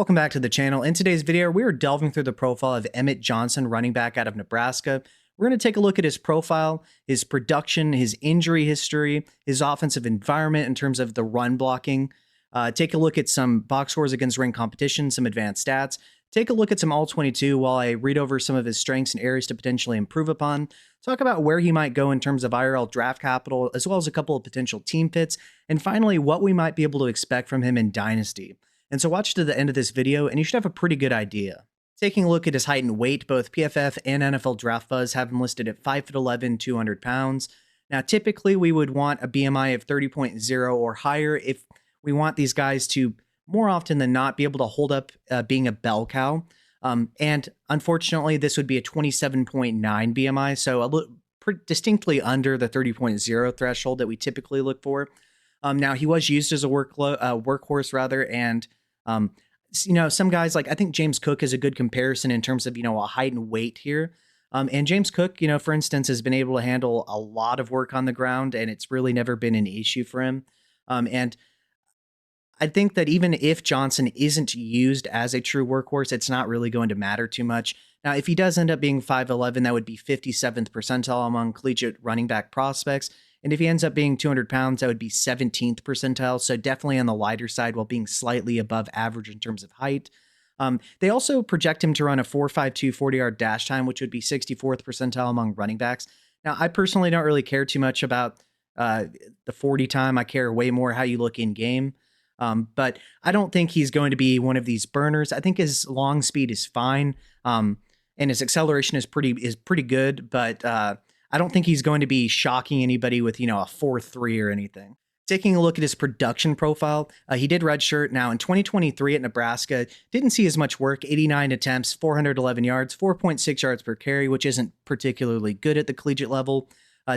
Welcome back to the channel. In today's video, we are delving through the profile of Emmett Johnson, running back out of Nebraska. We're going to take a look at his profile, his production, his injury history, his offensive environment in terms of the run blocking. Take a look at some box scores against ranked competition, some advanced stats. Take a look at some All-22 while I read over some of his strengths and areas to potentially improve upon. Talk about where he might go in terms of IRL draft capital, as well as a couple of potential team fits. And finally, what we might be able to expect from him in Dynasty. And so watch to the end of this video, and you should have a pretty good idea. Taking a look at his height and weight, both PFF and NFL Draft Buzz have him listed at 5'11", 200 pounds. Now, typically, we would want a BMI of 30.0 or higher if we want these guys to, more often than not, be able to hold up being a bell cow. And unfortunately, this would be a 27.9 BMI, so distinctly under the 30.0 threshold that we typically look for. Now, he was used as a workhorse, rather, and some guys, like I think James Cook is a good comparison in terms of, a height and weight here. And James Cook, for instance, has been able to handle a lot of work on the ground, and it's really never been an issue for him. And I think that even if Johnson isn't used as a true workhorse, it's not really going to matter too much. Now, if he does end up being 5'11", that would be 57th percentile among collegiate running back prospects. And if he ends up being 200 pounds, that would be 17th percentile. So definitely on the lighter side while being slightly above average in terms of height. They also project him to run a 4.52 40-yard dash time, which would be 64th percentile among running backs. Now, I personally don't really care too much about the 40 time. I care way more how you look in game. But I don't think he's going to be one of these burners. I think his long speed is fine. And his acceleration is pretty good, but I don't think he's going to be shocking anybody with, a 4.3 or anything. Taking a look at his production profile, he did redshirt. Now in 2023 at Nebraska, didn't see as much work, 89 attempts, 411 yards, 4.6 yards per carry, which isn't particularly good at the collegiate level.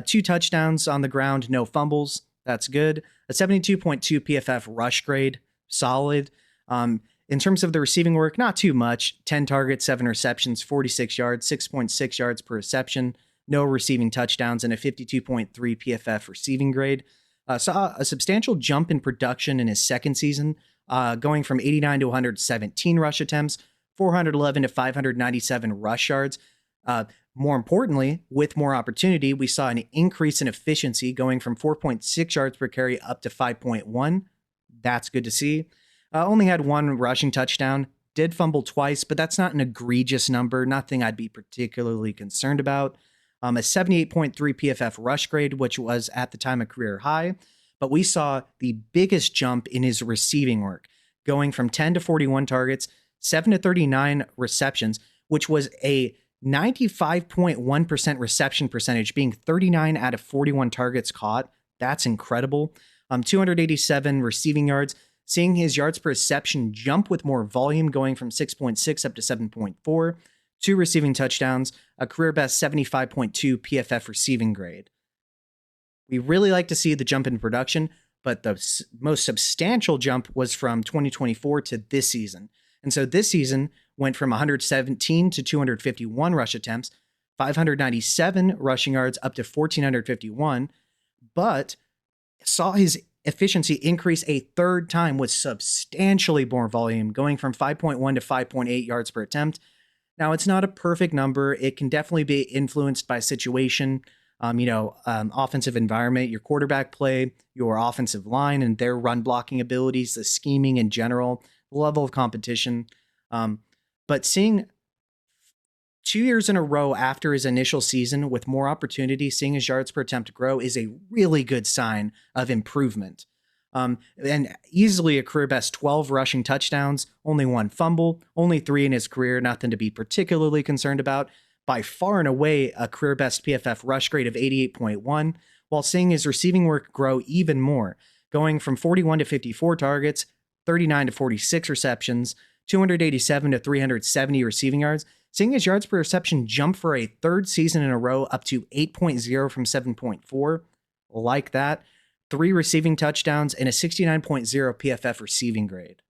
2 touchdowns on the ground, no fumbles. That's good. A 72.2 PFF rush grade, solid. In terms of the receiving work, not too much. 10 targets, 7 receptions, 46 yards, 6.6 yards per reception. No receiving touchdowns, and a 52.3 PFF receiving grade. Saw a substantial jump in production in his second season, going from 89 to 117 rush attempts, 411 to 597 rush yards. More importantly, with more opportunity, we saw an increase in efficiency going from 4.6 yards per carry up to 5.1. That's good to see. Only had 1 rushing touchdown, did fumble twice, but that's not an egregious number, nothing I'd be particularly concerned about. A 78.3 PFF rush grade, which was at the time a career high, but we saw the biggest jump in his receiving work, going from 10 to 41 targets, 7 to 39 receptions, which was a 95.1% reception percentage, being 39 out of 41 targets caught. That's incredible. 287 receiving yards, seeing his yards per reception jump with more volume, going from 6.6 up to 7.4. 2 receiving touchdowns, a career best 75.2 PFF receiving grade. We really like to see the jump in production, but the most substantial jump was from 2024 to this season. And so this season went from 117 to 251 rush attempts, 597 rushing yards up to 1,451, but saw his efficiency increase a third time with substantially more volume, going from 5.1 to 5.8 yards per attempt. Now, it's not a perfect number. It can definitely be influenced by situation, offensive environment, your quarterback play, your offensive line and their run blocking abilities, the scheming in general, the level of competition. But seeing 2 years in a row after his initial season with more opportunity, seeing his yards per attempt grow is a really good sign of improvement. And easily a career best 12 rushing touchdowns, only 1 fumble, only 3 in his career, nothing to be particularly concerned about. By far and away a career best PFF rush grade of 88.1, while seeing his receiving work grow even more, going from 41 to 54 targets, 39 to 46 receptions, 287 to 370 receiving yards, seeing his yards per reception jump for a third season in a row up to 8.0 from 7.4, like that. 3 receiving touchdowns, and a 69.0 PFF receiving grade.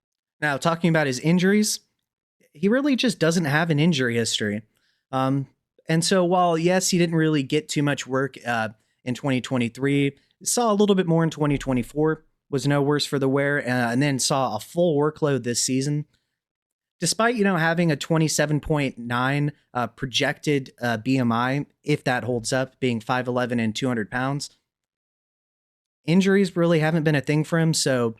Now, talking about his injuries, he really just doesn't have an injury history. And so while, yes, he didn't really get too much work in 2023, saw a little bit more in 2024, was no worse for the wear, and then saw a full workload this season. despite, having a 27.9 projected BMI, if that holds up, being 5'11 and 200 pounds, injuries really haven't been a thing for him. So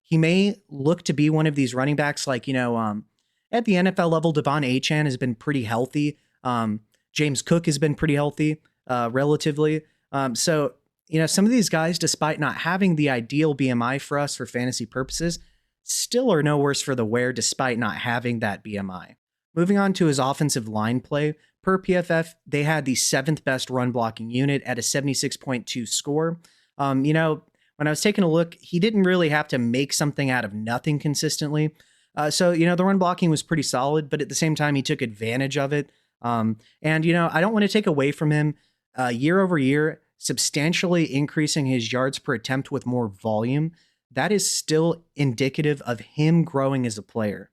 he may look to be one of these running backs like, at the NFL level, Devon Achane has been pretty healthy. James Cook has been pretty healthy, relatively. So, some of these guys, despite not having the ideal BMI for us for fantasy purposes, still are no worse for the wear despite not having that BMI. Moving on to his offensive line play, per PFF, they had the 7th best run blocking unit at a 76.2 score. When I was taking a look, he didn't really have to make something out of nothing consistently. So, the run blocking was pretty solid, but at the same time, he took advantage of it. And, I don't want to take away from him year over year, substantially increasing his yards per attempt with more volume. That is still indicative of him growing as a player.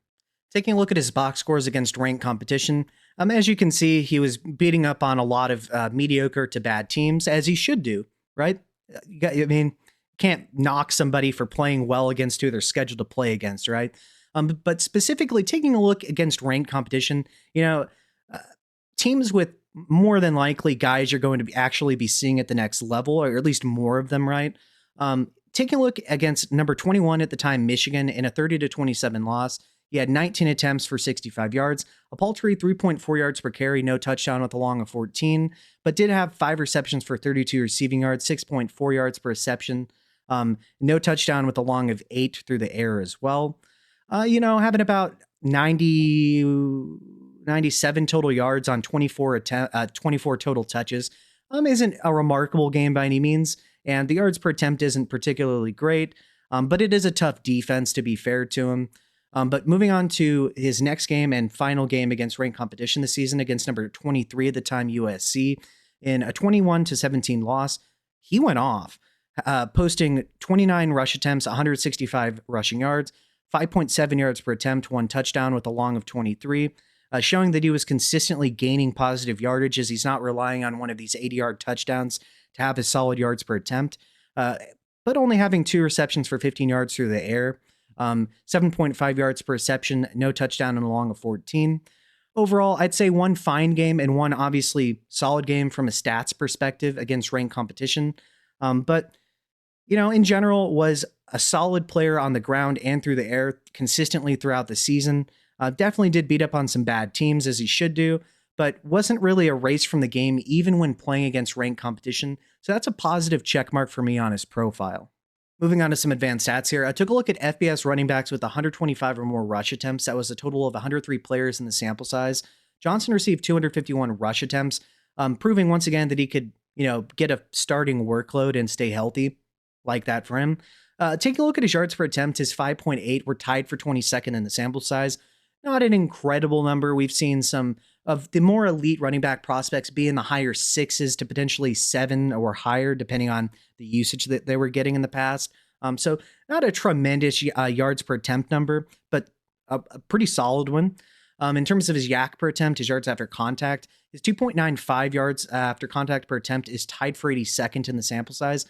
Taking a look at his box scores against ranked competition, as you can see, he was beating up on a lot of mediocre to bad teams, as he should do, right? Can't knock somebody for playing well against who they're scheduled to play against, right? But specifically taking a look against ranked competition, teams with more than likely guys you're going to actually be seeing at the next level, or at least more of them, right? Taking a look against number 21 at the time, Michigan, in a 30-27 loss, he had 19 attempts for 65 yards, a paltry 3.4 yards per carry, no touchdown with a long of 14, but did have 5 receptions for 32 receiving yards, 6.4 yards per reception, no touchdown with a long of 8 through the air as well. Having about 97 total yards on 24 total touches isn't a remarkable game by any means, and the yards per attempt isn't particularly great, but it is a tough defense, to be fair to him. But moving on to his next game and final game against ranked competition this season against number 23 at the time, USC, in a 21-17 loss, he went off, posting 29 rush attempts, 165 rushing yards, 5.7 yards per attempt, 1 touchdown with a long of 23, showing that he was consistently gaining positive yardage as he's not relying on one of these 80-yard touchdowns to have his solid yards per attempt, but only having 2 receptions for 15 yards through the air, 7.5 yards per reception, no touchdown and a long of 14. Overall, I'd say one fine game and one obviously solid game from a stats perspective against ranked competition. But, in general, was a solid player on the ground and through the air consistently throughout the season. Definitely did beat up on some bad teams, as he should do, but wasn't really erased from the game even when playing against ranked competition. So that's a positive check mark for me on his profile. Moving on to some advanced stats here. I took a look at FBS running backs with 125 or more rush attempts. That was a total of 103 players in the sample size. Johnson received 251 rush attempts, proving once again that he could, get a starting workload and stay healthy. Like that for him. Taking a look at his yards per attempt, his 5.8 were tied for 22nd in the sample size. Not an incredible number. We've seen some of the more elite running back prospects be in the higher 6s to potentially 7 or higher, depending on the usage that they were getting in the past. So not a tremendous yards per attempt number, but a pretty solid one. In terms of his yak per attempt, his yards after contact, his 2.95 yards after contact per attempt is tied for 82nd in the sample size.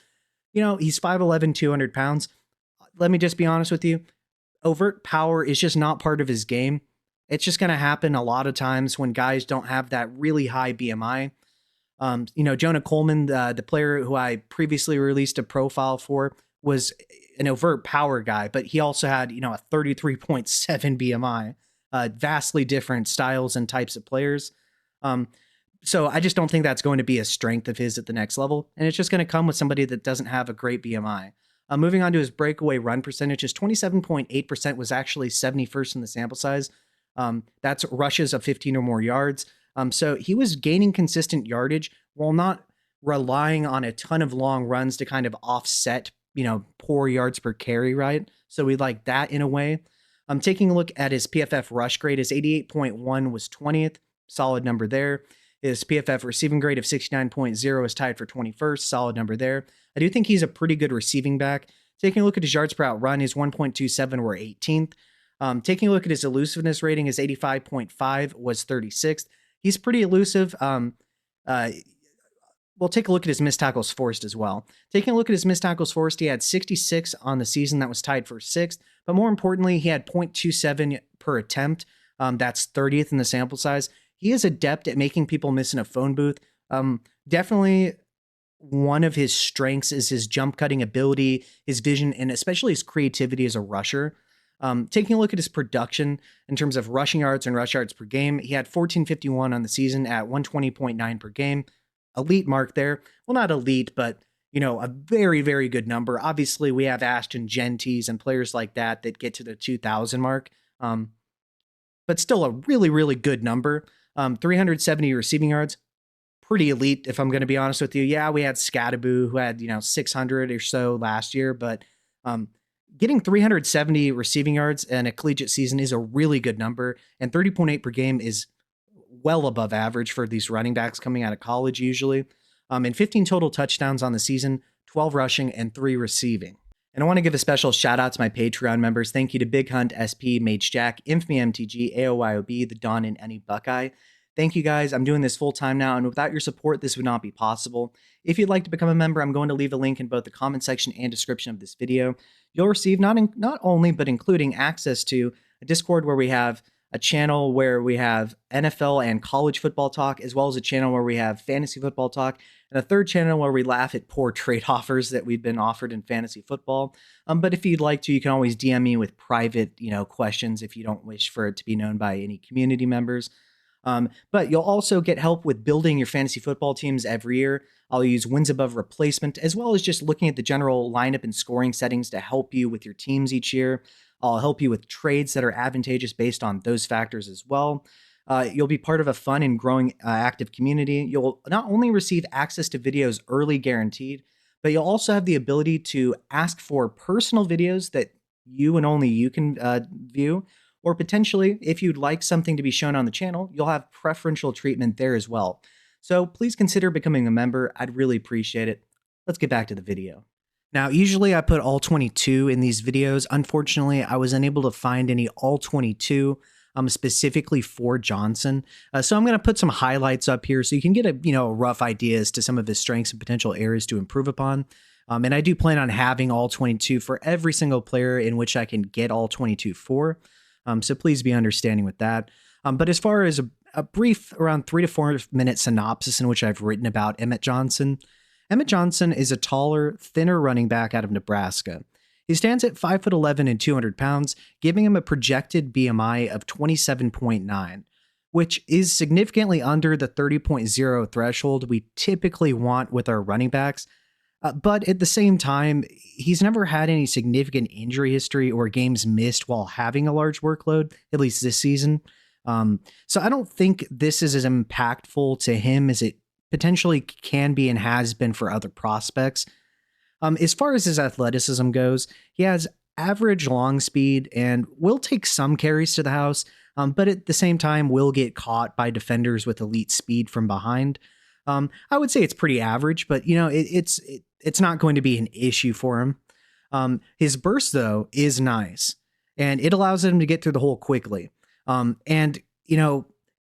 He's 5'11", 200 pounds. Let me just be honest with you. Overt power is just not part of his game. It's just going to happen a lot of times when guys don't have that really high BMI. Jonah Coleman, the player who I previously released a profile for, was an overt power guy, but he also had, a 33.7 BMI, vastly different styles and types of players. So I just don't think that's going to be a strength of his at the next level. And it's just going to come with somebody that doesn't have a great BMI. Moving on to his breakaway run percentage, his 27.8% was actually 71st in the sample size. That's rushes of 15 or more yards. So he was gaining consistent yardage while not relying on a ton of long runs to kind of offset, poor yards per carry, right? So we like that in a way. Taking a look at his PFF rush grade, his 88.1 was 20th, solid number there. His PFF receiving grade of 69.0 is tied for 21st, solid number there. I do think he's a pretty good receiving back. Taking a look at his yards per out run, his 1.27 were 18th. Taking a look at his elusiveness rating, his 85.5 was 36th. He's pretty elusive. We'll take a look at his missed tackles forced as well. Taking a look at his missed tackles forced, he had 66 on the season. That was tied for 6th. But more importantly, he had 0.27 per attempt. That's 30th in the sample size. He is adept at making people miss in a phone booth. Definitely one of his strengths is his jump cutting ability, his vision, and especially his creativity as a rusher. Taking a look at his production in terms of rushing yards and rush yards per game, he had 1451 on the season at 120.9 per game. Elite mark there. Well, not elite, but a very, very good number. Obviously, we have Ashton Genties and players like that get to the 2,000 mark. But still a really, really good number. 370 receiving yards, pretty elite, if I'm going to be honest with you. Yeah, we had Scattaboo, who had 600 or so last year, but getting 370 receiving yards in a collegiate season is a really good number, and 30.8 per game is well above average for these running backs coming out of college usually. And 15 total touchdowns on the season, 12 rushing and 3 receiving. And I want to give a special shout out to my Patreon members. Thank you to Big Hunt, SP, Mage Jack, Infamy MTG, AOYOB, The Dawn, and Any Buckeye. Thank you guys. I'm doing this full time now, and without your support, this would not be possible. If you'd like to become a member, I'm going to leave a link in both the comment section and description of this video. You'll receive not only, but including access to a Discord where we have a channel where we have NFL and college football talk, as well as a channel where we have fantasy football talk, and a third channel where we laugh at poor trade offers that we've been offered in fantasy football. But if you'd like to, you can always DM me with private, questions if you don't wish for it to be known by any community members. But you'll also get help with building your fantasy football teams every year. I'll use wins above replacement, as well as just looking at the general lineup and scoring settings to help you with your teams each year. I'll help you with trades that are advantageous based on those factors as well. You'll be part of a fun and growing active community. You'll not only receive access to videos early guaranteed, but you'll also have the ability to ask for personal videos that you and only you can view. Or potentially, if you'd like something to be shown on the channel, you'll have preferential treatment there as well. So please consider becoming a member. I'd really appreciate it. Let's get back to the video. Now, usually I put all 22 in these videos. Unfortunately, I was unable to find any all 22 specifically for Johnson. So I'm going to put some highlights up here so you can get a rough idea as to some of his strengths and potential areas to improve upon. And I do plan on having all 22 for every single player in which I can get all 22 for. So please be understanding with that. But as far as a brief around 3 to 4 minute synopsis in which I've written about Emmett Johnson. Emmett Johnson is a taller, thinner running back out of Nebraska. He stands at 5'11" and 200 pounds, giving him a projected BMI of 27.9, which is significantly under the 30.0 threshold we typically want with our running backs. But at the same time, he's never had any significant injury history or games missed while having a large workload, at least this season. So I don't think this is as impactful to him as it potentially can be and has been for other prospects. As far as his athleticism goes, he has average long speed and will take some carries to the house, but at the same time will get caught by defenders with elite speed from behind. I would say it's pretty average, but it's not going to be an issue for him. His burst, though, is nice, and it allows him to get through the hole quickly.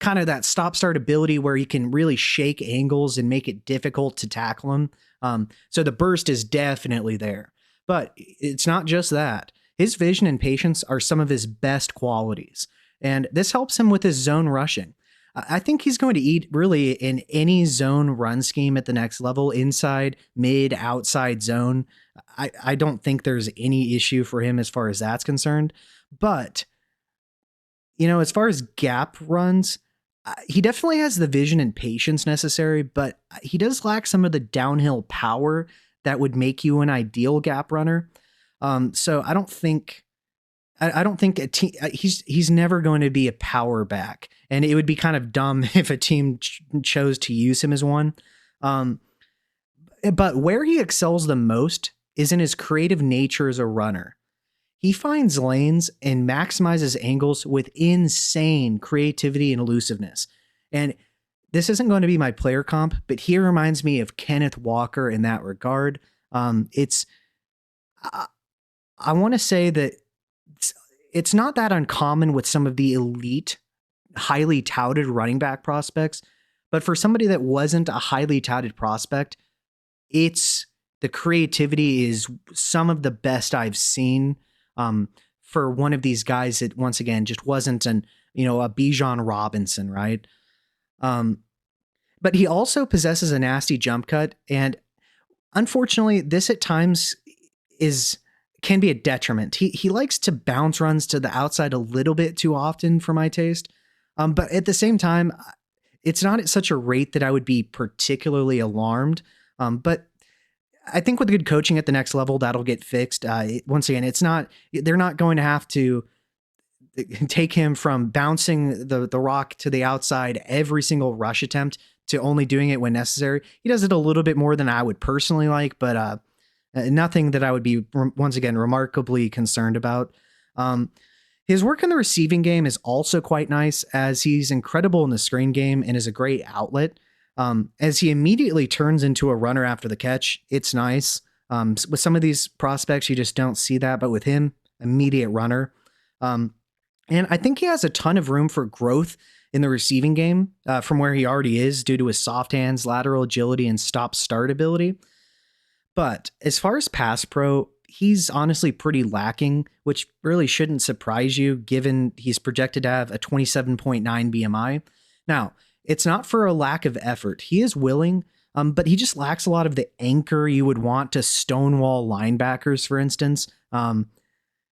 Kind of that stop-start ability where he can really shake angles and make it difficult to tackle him. So the burst is definitely there. But it's not just that. His vision and patience are some of his best qualities, and this helps him with his zone rushing. I think he's going to eat really in any zone run scheme at the next level, inside, mid, outside zone. I don't think there's any issue for him as far as that's concerned. But, as far as gap runs, he definitely has the vision and patience necessary, but he does lack some of the downhill power that would make you an ideal gap runner. So I don't think he's never going to be a power back, and it would be kind of dumb if a team chose to use him as one. But where he excels the most is in his creative nature as a runner. He finds lanes and maximizes angles with insane creativity and elusiveness. And this isn't going to be my player comp, but he reminds me of Kenneth Walker in that regard. I want to say that it's not that uncommon with some of the elite, highly touted running back prospects, but for somebody that wasn't a highly touted prospect, the creativity is some of the best I've seen for one of these guys that, once again, just wasn't a Bijan Robinson, right? Um, but he also possesses a nasty jump cut, and unfortunately, this at times is can be a detriment. He likes to bounce runs to the outside a little bit too often for my taste. But at the same time, it's not at such a rate that I would be particularly alarmed. But I think with good coaching at the next level, that'll get fixed. Once again, they're not going to have to take him from bouncing the rock to the outside every single rush attempt to only doing it when necessary. He does it a little bit more than I would personally like, but nothing that I would be, once again, remarkably concerned about. His work in the receiving game is also quite nice, as he's incredible in the screen game and is a great outlet. As he immediately turns into a runner after the catch, it's nice. With some of these prospects, you just don't see that, but with him, immediate runner. And I think he has a ton of room for growth in the receiving game from where he already is due to his soft hands, lateral agility, and stop-start ability. But as far as pass pro, he's honestly pretty lacking, which really shouldn't surprise you given he's projected to have a 27.9 BMI. Now, it's not for a lack of effort. He is willing, but he just lacks a lot of the anchor you would want to stonewall linebackers, for instance.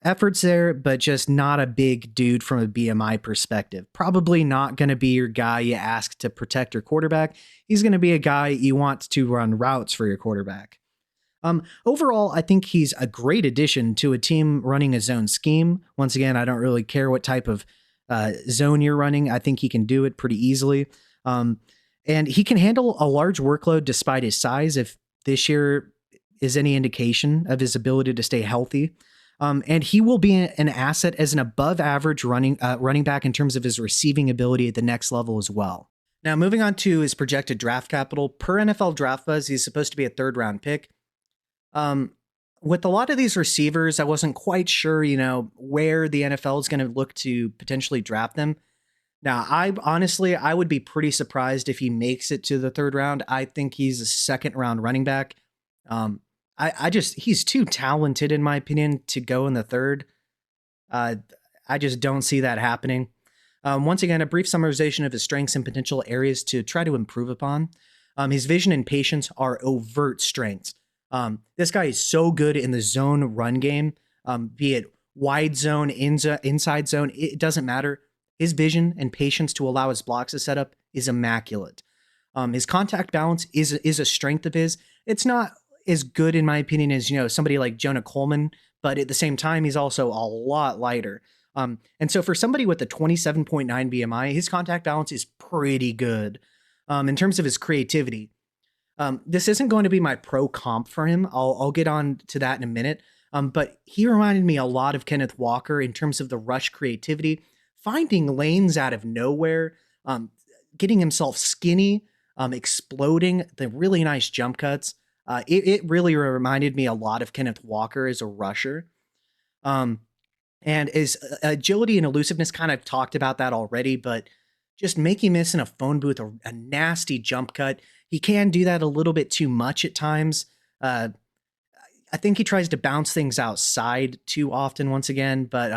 Efforts there, but just not a big dude from a BMI perspective. Probably not going to be your guy you ask to protect your quarterback. He's going to be a guy you want to run routes for your quarterback. Overall, I think he's a great addition to a team running a zone scheme. Once again, I don't really care what type of zone you're running. I think he can do it pretty easily. And he can handle a large workload despite his size, if this year is any indication of his ability to stay healthy. And he will be an asset as an above average running back in terms of his receiving ability at the next level as well. Now, moving on to his projected draft capital, per NFL Draft Buzz, he's supposed to be a 3rd round pick. With a lot of these receivers, I wasn't quite sure, where the NFL is going to look to potentially draft them. Now, I would be pretty surprised if he makes it to the 3rd round. I think he's a 2nd round running back. He's too talented, in my opinion, to go in the 3rd. I just don't see that happening. Once again, a brief summarization of his strengths and potential areas to try to improve upon. His vision and patience are overt strengths. This guy is so good in the zone run game, be it wide zone, inside zone, it doesn't matter. His vision and patience to allow his blocks to set up is immaculate. His contact balance is a strength of his. It's not as good, in my opinion, as somebody like Jonah Coleman, but at the same time, he's also a lot lighter. And so for somebody with a 27.9 BMI, his contact balance is pretty good. In terms of his creativity, this isn't going to be my pro comp for him. I'll get on to that in a minute. But he reminded me a lot of Kenneth Walker in terms of the rush creativity, finding lanes out of nowhere, getting himself skinny, exploding, the really nice jump cuts. It really reminded me a lot of Kenneth Walker as a rusher. And his agility and elusiveness, kind of talked about that already, but just making miss in a phone booth, a nasty jump cut. He can do that a little bit too much at times. I think he tries to bounce things outside too often once again, but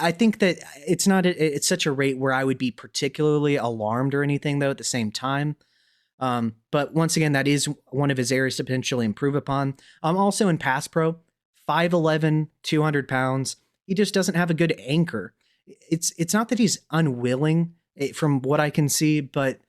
I think that it's not it's such a rate where I would be particularly alarmed or anything, though, at the same time. But once again, that is one of his areas to potentially improve upon. Also in pass pro, 5'11", 200 pounds. He just doesn't have a good anchor. It's not that he's unwilling, from what I can see, but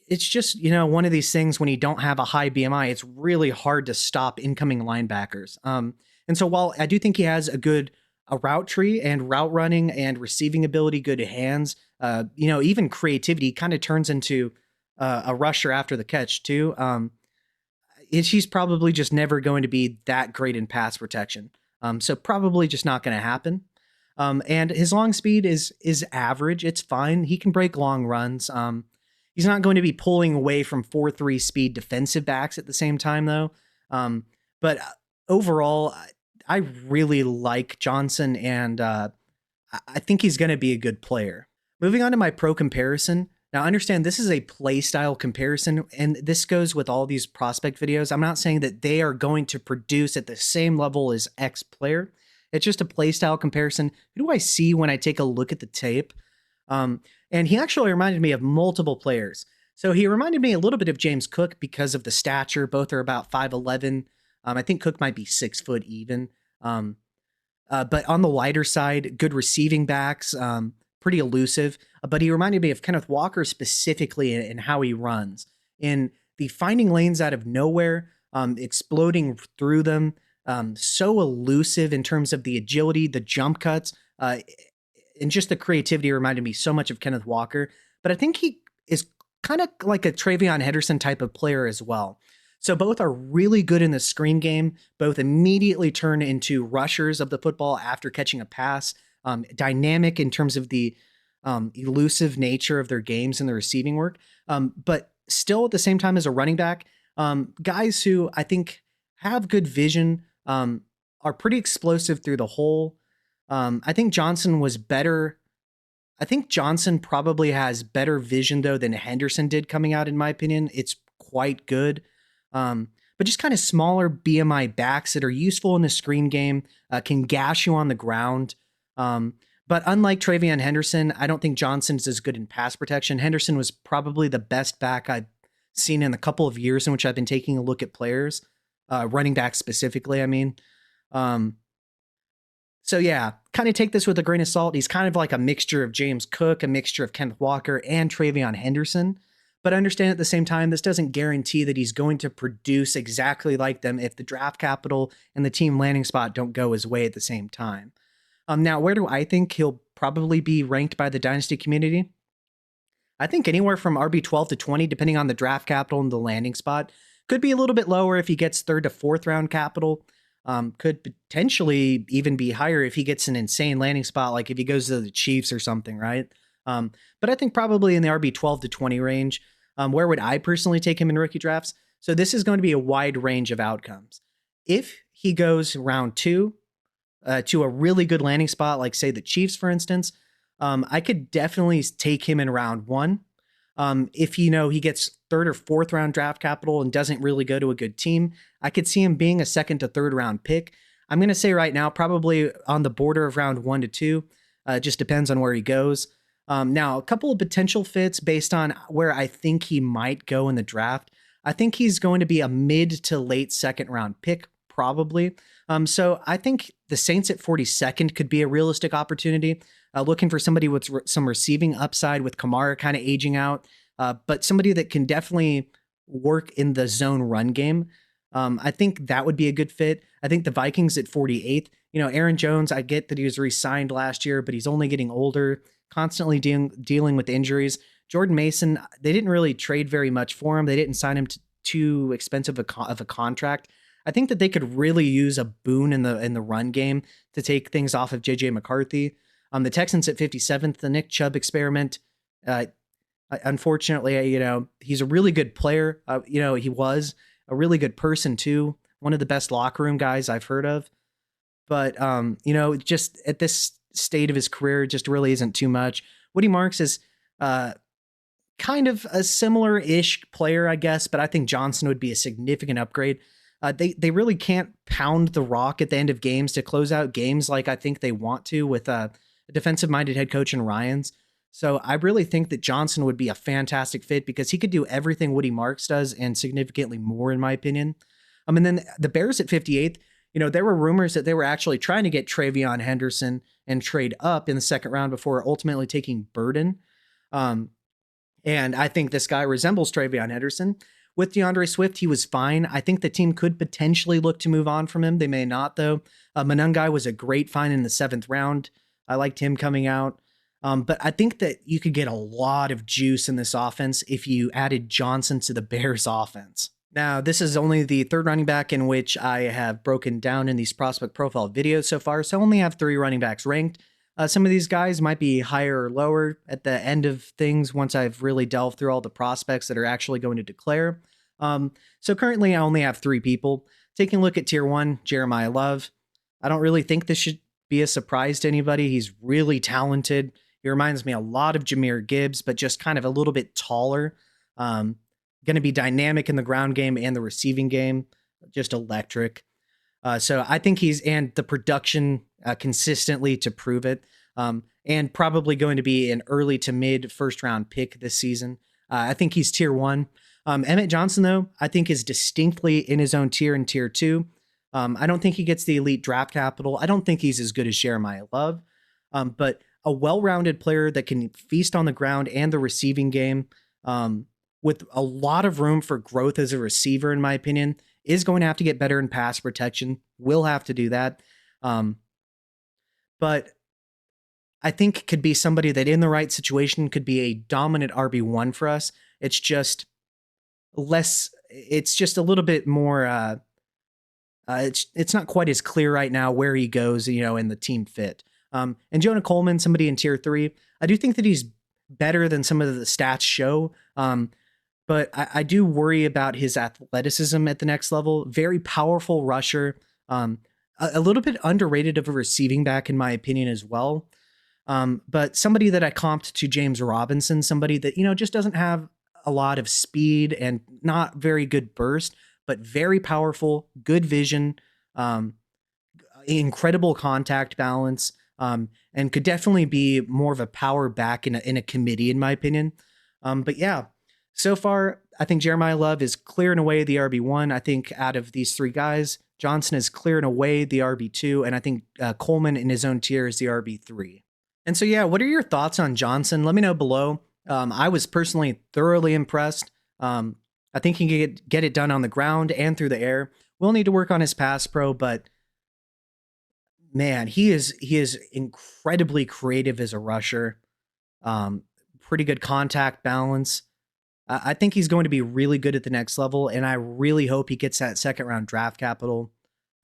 it's just, one of these things when you don't have a high BMI, it's really hard to stop incoming linebackers. And so while I do think he has a route tree and route running and receiving ability, good hands, even creativity, kind of turns into a rusher after the catch too. He's probably just never going to be that great in pass protection. So probably just not going to happen. And his long speed is average. It's fine. He can break long runs. He's not going to be pulling away from 4.3 speed defensive backs at the same time, though. But overall, I really like Johnson, and I think he's going to be a good player. Moving on to my pro comparison. Now, understand this is a play style comparison, and this goes with all these prospect videos. I'm not saying that they are going to produce at the same level as X player. It's just a play style comparison. Who do I see when I take a look at the tape? And he actually reminded me of multiple players. So he reminded me a little bit of James Cook because of the stature. Both are about 5'11". I think Cook might be 6 foot even. But on the wider side, good receiving backs, pretty elusive. But he reminded me of Kenneth Walker specifically in how he runs. In the finding lanes out of nowhere, exploding through them, so elusive in terms of the agility, the jump cuts, and just the creativity reminded me so much of Kenneth Walker. But I think he is kind of like a Travion Henderson type of player as well. So both are really good in the screen game. Both immediately turn into rushers of the football after catching a pass. Dynamic in terms of the elusive nature of their games and their receiving work. But still at the same time as a running back, guys who I think have good vision, are pretty explosive through the hole. I think Johnson was better. I think Johnson probably has better vision though than Henderson did coming out, in my opinion. It's quite good. But just kind of smaller BMI backs that are useful in the screen game, can gash you on the ground. But unlike Travion Henderson, I don't think Johnson's as good in pass protection. Henderson was probably the best back I've seen in a couple of years in which I've been taking a look at players, running back specifically, I mean. So yeah, kind of take this with a grain of salt. He's kind of like a mixture of James Cook, a mixture of Kenneth Walker, and Travion Henderson. But understand at the same time, this doesn't guarantee that he's going to produce exactly like them if the draft capital and the team landing spot don't go his way at the same time. Now, where do I think he'll probably be ranked by the dynasty community? I think anywhere from RB 12 to 20, depending on the draft capital and the landing spot. Could be a little bit lower if he gets 3rd to 4th round capital. Could potentially even be higher if he gets an insane landing spot, like if he goes to the Chiefs or something, right? But I think probably in the RB 12 to 20 range. Where would I personally take him in rookie drafts? So this is going to be a wide range of outcomes. If he goes round 2 to a really good landing spot, like say the Chiefs, for instance, I could definitely take him in round 1. If he gets 3rd or 4th round draft capital and doesn't really go to a good team, I could see him being a 2nd to 3rd round pick. I'm going to say right now, probably on the border of round 1 to 2. It just depends on where he goes. Now, a couple of potential fits based on where I think he might go in the draft. I think he's going to be a mid to late 2nd round pick, probably. So I think the Saints at 42nd could be a realistic opportunity. Looking for somebody with some receiving upside with Kamara kind of aging out, but somebody that can definitely work in the zone run game. I think that would be a good fit. I think the Vikings at 48th, Aaron Jones, I get that he was re-signed last year, but he's only getting older, constantly dealing with injuries. Jordan Mason, they didn't really trade very much for him. They didn't sign him to too expensive of a contract. I think that they could really use a boon in the run game to take things off of JJ McCarthy. The Texans at 57th, the Nick Chubb experiment. Unfortunately, he's a really good player. He was a really good person too. One of the best locker room guys I've heard of. But, just at this state of his career, it just really isn't too much. Woody Marks is kind of a similar-ish player, I guess, but I think Johnson would be a significant upgrade. They really can't pound the rock at the end of games to close out games like I think they want to with a defensive-minded head coach in Ryans. So I really think that Johnson would be a fantastic fit because he could do everything Woody Marks does and significantly more, in my opinion. And then the Bears at 58th, there were rumors that they were actually trying to get Travion Henderson and trade up in the 2nd round before ultimately taking Burden. And I think this guy resembles Travion Henderson. With DeAndre Swift, he was fine. I think the team could potentially look to move on from him. They may not, though. Monangai was a great find in the 7th round. I liked him coming out. But I think that you could get a lot of juice in this offense if you added Johnson to the Bears offense. Now, this is only the 3rd running back in which I have broken down in these prospect profile videos so far, so I only have 3 running backs ranked. Some of these guys might be higher or lower at the end of things once I've really delved through all the prospects that are actually going to declare. So currently I only have 3 people. Taking a look at tier 1, Jeremiah Love. I don't really think this should be a surprise to anybody. He's really talented. He reminds me a lot of Jahmyr Gibbs, but just kind of a little bit taller. Going to be dynamic in the ground game and the receiving game, just electric. So I think and the production consistently to prove it, and probably going to be an early to mid first round pick this season. I think he's tier 1. Emmett Johnson, though, I think is distinctly in his own tier in tier 2. I don't think he gets the elite draft capital. I don't think he's as good as Jeremiah Love, but a well-rounded player that can feast on the ground and the receiving game, with a lot of room for growth as a receiver, in my opinion, is going to have to get better in pass protection. Will have to do that. But I think could be somebody that in the right situation could be a dominant RB1 for us. It's just a little bit more, it's not quite as clear right now where he goes, in the team fit. And Jonah Coleman, somebody in tier 3, I do think that he's better than some of the stats show. But I do worry about his athleticism at the next level. Very powerful rusher. A little bit underrated of a receiving back, in my opinion, as well. But somebody that I comped to James Robinson, somebody that, just doesn't have a lot of speed and not very good burst, but very powerful, good vision, incredible contact balance, and could definitely be more of a power back in a committee, in my opinion. But yeah, so far, I think Jeremiah Love is clearing away the RB1. I think out of these 3 guys, Johnson is clearing away the RB2, and I think Coleman in his own tier is the RB3. And so, yeah, what are your thoughts on Johnson? Let me know below. I was personally thoroughly impressed. I think he can get it done on the ground and through the air. We'll need to work on his pass pro, but man, he is incredibly creative as a rusher. Pretty good contact balance. I think he's going to be really good at the next level, and I really hope he gets that second round draft capital.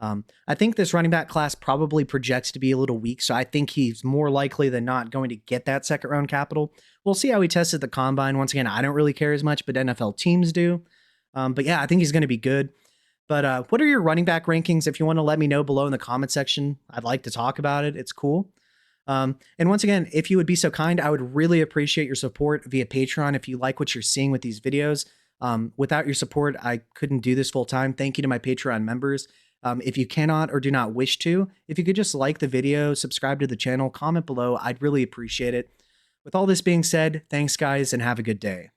I think this running back class probably projects to be a little weak, so I think he's more likely than not going to get that second round capital. We'll see how he tests at the combine. Once again, I don't really care as much, but NFL teams do. But yeah, I think he's going to be good. But what are your running back rankings? If you want to let me know below in the comment section, I'd like to talk about it. It's cool. And once again, if you would be so kind, I would really appreciate your support via Patreon if you like what you're seeing with these videos. Without your support, I couldn't do this full time. Thank you to my Patreon members. If you cannot or do not wish to, if you could just like the video, subscribe to the channel, comment below, I'd really appreciate it. With all this being said, thanks guys, and have a good day.